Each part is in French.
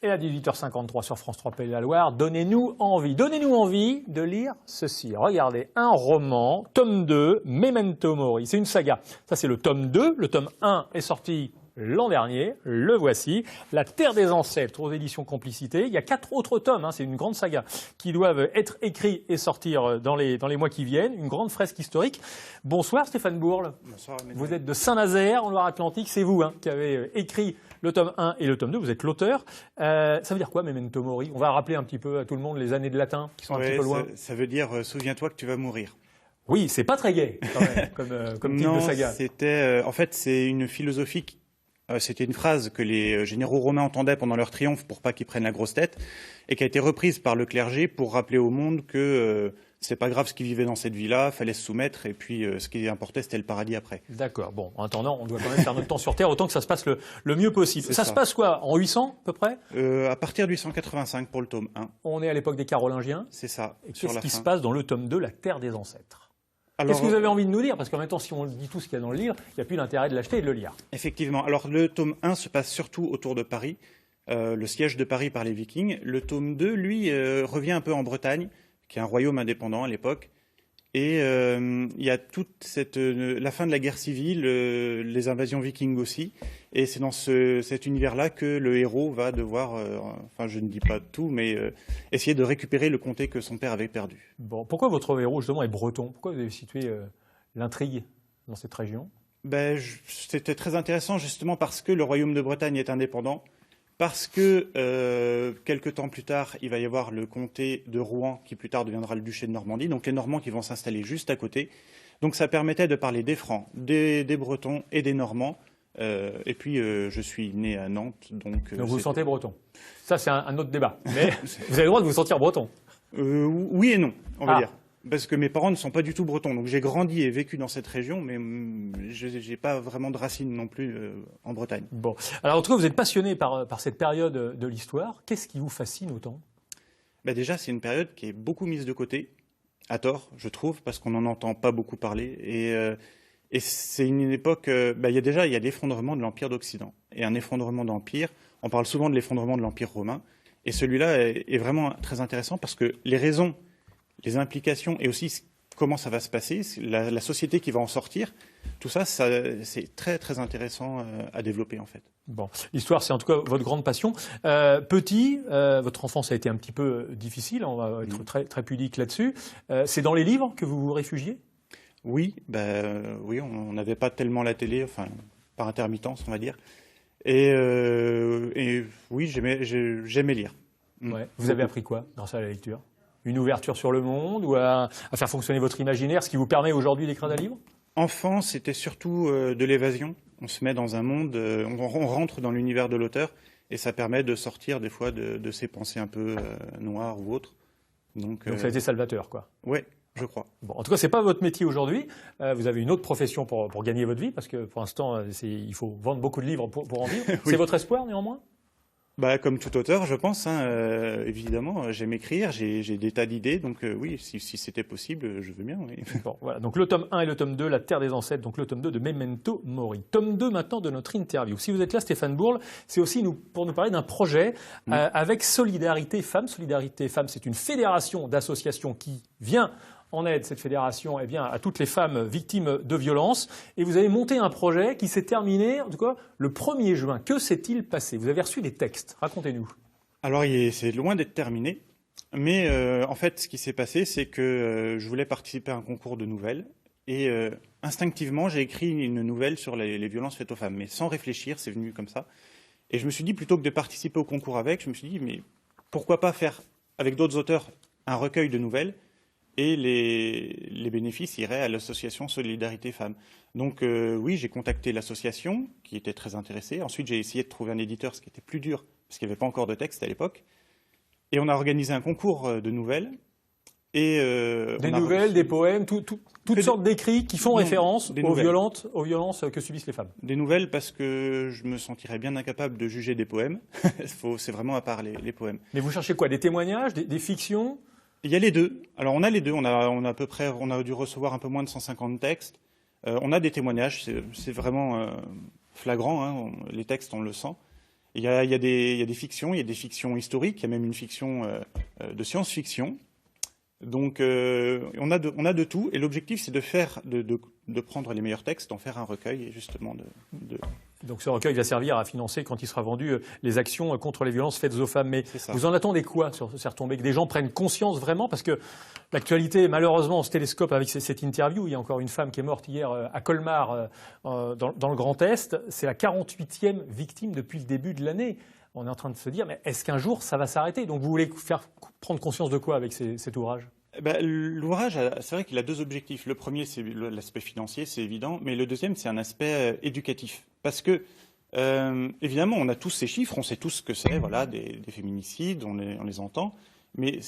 Et à 18h53 sur France 3 Pays de la Loire, donnez-nous envie de lire ceci. Regardez, un roman, tome 2, Memento Mori. C'est une saga. Ça, c'est le tome 2. Le tome 1 est sorti l'an dernier. Le voici. La Terre des Ancêtres aux éditions Complicité. Il y a 4 autres tomes, hein, c'est une grande saga, qui doivent être écrits et sortir dans les mois qui viennent. Une grande fresque historique. Bonsoir Stéphane Bourle. Bonsoir. Vous êtes de Saint-Nazaire, en Loire-Atlantique. C'est vous qui avez écrit le tome 1 et le tome 2, vous êtes l'auteur. Ça veut dire quoi, Memento Mori? On va rappeler un petit peu à tout le monde les années de latin qui sont un petit peu loin. Ça veut dire souviens-toi que tu vas mourir. Oui, c'est pas très gai quand même, comme type de saga. C'était, en fait, c'est une philosophie. C'était une phrase que les généraux romains entendaient pendant leur triomphe pour pas qu'ils prennent la grosse tête, et qui a été reprise par le clergé pour rappeler au monde que c'est pas grave ce qu'ils vivaient dans cette vie-là, fallait se soumettre, et puis ce qui importait, c'était le paradis après. D'accord. Bon, en attendant, on doit quand même faire notre temps sur Terre, autant que ça se passe le mieux possible. Ça se passe quoi, en 800 à peu près? À partir de 885 pour le tome 1. On est à l'époque des Carolingiens. C'est ça. Et qu'est-ce qui se passe dans le tome 2, La Terre des Ancêtres? Alors, qu'est-ce que vous avez envie de nous dire? Parce qu'en même temps, si on dit tout ce qu'il y a dans le livre, il n'y a plus d'intérêt de l'acheter et de le lire. Effectivement. Alors, le tome 1 se passe surtout autour de Paris, le siège de Paris par les Vikings. Le tome 2, lui, revient un peu en Bretagne, qui est un royaume indépendant à l'époque. Et il y a toute la fin de la guerre civile, les invasions vikings aussi. Et c'est dans cet univers-là que le héros va devoir, enfin je ne dis pas tout, mais essayer de récupérer le comté que son père avait perdu. Bon, pourquoi votre héros justement est breton? Pourquoi vous avez situé l'intrigue dans cette région? C'était très intéressant justement parce que le royaume de Bretagne est indépendant. Parce que quelques temps plus tard, il va y avoir le comté de Rouen qui plus tard deviendra le duché de Normandie, donc les Normands qui vont s'installer juste à côté. Donc ça permettait de parler des Francs, des Bretons et des Normands. Et puis je suis né à Nantes, donc vous vous sentez breton. Ça c'est un autre débat, mais vous avez le droit de vous sentir breton. Oui et non, on va dire. Parce que mes parents ne sont pas du tout bretons. Donc j'ai grandi et vécu dans cette région, mais je n'ai pas vraiment de racines non plus en Bretagne. Bon. Alors en tout cas, vous êtes passionné par cette période de l'histoire. Qu'est-ce qui vous fascine autant? Déjà, c'est une période qui est beaucoup mise de côté, à tort, je trouve, parce qu'on n'en entend pas beaucoup parler. Et c'est une époque... il y a l'effondrement de l'Empire d'Occident. Et un effondrement d'Empire, on parle souvent de l'effondrement de l'Empire romain. Et celui-là est vraiment très intéressant parce que les raisons, les implications et aussi comment ça va se passer, la société qui va en sortir, tout ça, c'est très très intéressant à développer en fait. Bon, l'histoire c'est en tout cas votre grande passion. Petit, votre enfance a été un petit peu difficile, on va être très, très pudique là-dessus. C'est dans les livres que vous vous réfugiez? Oui, oui, on n'avait pas tellement la télé, enfin par intermittence on va dire. Et oui, j'aimais lire. Ouais. Vous avez appris quoi grâce à la lecture? Une ouverture sur le monde ou à faire fonctionner votre imaginaire, ce qui vous permet aujourd'hui d'écrire des livres? Enfant, c'était surtout de l'évasion. On se met dans un monde, on rentre dans l'univers de l'auteur et ça permet de sortir des fois de ses pensées un peu noires ou autres. Donc ça a été salvateur, quoi. Oui, je crois. Bon, en tout cas, ce n'est pas votre métier aujourd'hui. Vous avez une autre profession pour gagner votre vie, parce que pour l'instant, il faut vendre beaucoup de livres pour en vivre. Oui. C'est votre espoir, néanmoins? Comme tout auteur, je pense, évidemment, j'aime écrire, j'ai des tas d'idées, donc oui, si c'était possible, je veux bien. Oui. Bon, voilà, donc le tome 1 et le tome 2, La Terre des Ancêtres, donc le tome 2 de Memento Mori. Tome 2 maintenant de notre interview. Si vous êtes là, Stéphane Bourle, c'est aussi pour nous parler d'un projet avec Solidarité Femmes. Solidarité Femmes, c'est une fédération d'associations qui vient en aide, cette fédération, à toutes les femmes victimes de violences. Et vous avez monté un projet qui s'est terminé, en tout cas, le 1er juin. Que s'est-il passé? Vous avez reçu des textes. Racontez-nous. Alors, c'est loin d'être terminé. Mais en fait, ce qui s'est passé, c'est que je voulais participer à un concours de nouvelles. Et instinctivement, j'ai écrit une nouvelle sur les violences faites aux femmes. Mais sans réfléchir, c'est venu comme ça. Et je me suis dit, plutôt que de participer au concours je me suis dit, mais pourquoi pas faire, avec d'autres auteurs, un recueil de nouvelles? Et les bénéfices iraient à l'association Solidarité Femmes. Donc oui, j'ai contacté l'association, qui était très intéressée. Ensuite, j'ai essayé de trouver un éditeur, ce qui était plus dur, parce qu'il n'y avait pas encore de texte à l'époque. Et on a organisé un concours de nouvelles. Et, des nouvelles, des poèmes, toutes sortes d'écrits qui font référence aux violences que subissent les femmes. Des nouvelles parce que je me sentirais bien incapable de juger des poèmes. C'est vraiment à part les poèmes. Mais vous cherchez quoi? Des témoignages, des fictions? Il y a les deux. Alors on a les deux. On a dû recevoir un peu moins de 150 textes. On a des témoignages. C'est vraiment flagrant. Les textes, on le sent. Il y a des fictions, il y a des fictions historiques, il y a même une fiction de science-fiction. Donc on a de tout, et l'objectif c'est de prendre les meilleurs textes, d'en faire un recueil, et justement Donc ce recueil va servir à financer, quand il sera vendu, les actions contre les violences faites aux femmes. Mais vous en attendez quoi sur ces retombées? Que des gens prennent conscience vraiment? Parce que l'actualité, malheureusement, on se télescope avec cette interview. Il y a encore une femme qui est morte hier à Colmar, dans le Grand Est. C'est la 48e victime depuis le début de l'année. On est en train de se dire, mais est-ce qu'un jour ça va s'arrêter? Donc vous voulez faire prendre conscience de quoi avec cet ouvrage? L'ouvrage, c'est vrai qu'il a deux objectifs. Le premier, c'est l'aspect financier, c'est évident, mais le deuxième, c'est un aspect éducatif. Parce que, évidemment, on a tous ces chiffres, on sait tous ce que c'est, voilà, des féminicides, on les entend, mais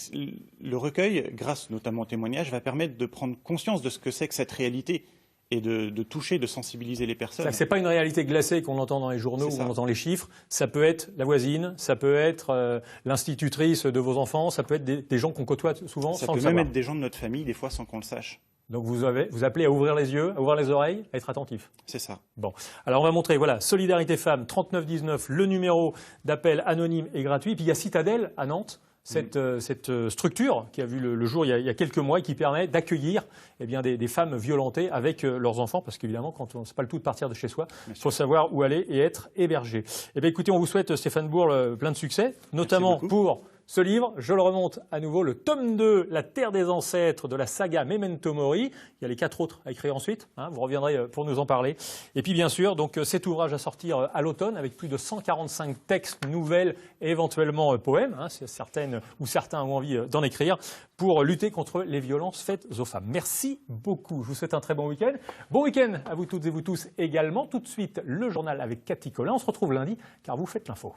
le recueil, grâce notamment au témoignage, va permettre de prendre conscience de ce que c'est que cette réalité, et de toucher, de sensibiliser les personnes. C'est pas une réalité glacée qu'on entend dans les journaux où on entend les chiffres. Ça peut être la voisine, ça peut être l'institutrice de vos enfants, ça peut être des gens qu'on côtoie souvent sans le savoir. Ça peut même être des gens de notre famille, des fois sans qu'on le sache. Donc vous appelez à ouvrir les yeux, à ouvrir les oreilles, à être attentif. C'est ça. Bon, alors on va montrer, voilà, Solidarité Femmes, 3919, le numéro d'appel anonyme et gratuit. Puis il y a Citadelle à Nantes. Cette structure qui a vu le jour il y a quelques mois et qui permet d'accueillir des femmes violentées avec leurs enfants, parce qu'évidemment, quand c'est pas le tout de partir de chez soi, il faut savoir où aller et être hébergé. Écoutez, on vous souhaite, Stéphane Bourle, plein de succès, notamment pour ce livre. Je le remonte à nouveau, le tome 2, La Terre des Ancêtres, de la saga Memento Mori. Il y a les 4 autres à écrire ensuite, vous reviendrez pour nous en parler. Et puis bien sûr, donc cet ouvrage à sortir à l'automne avec plus de 145 textes, nouvelles et éventuellement poèmes, si certaines ou certains ont envie d'en écrire, pour lutter contre les violences faites aux femmes. Merci beaucoup. Je vous souhaite un très bon week-end. Bon week-end à vous toutes et vous tous également. Tout de suite, le journal avec Cathy Collin. On se retrouve lundi car vous faites l'info.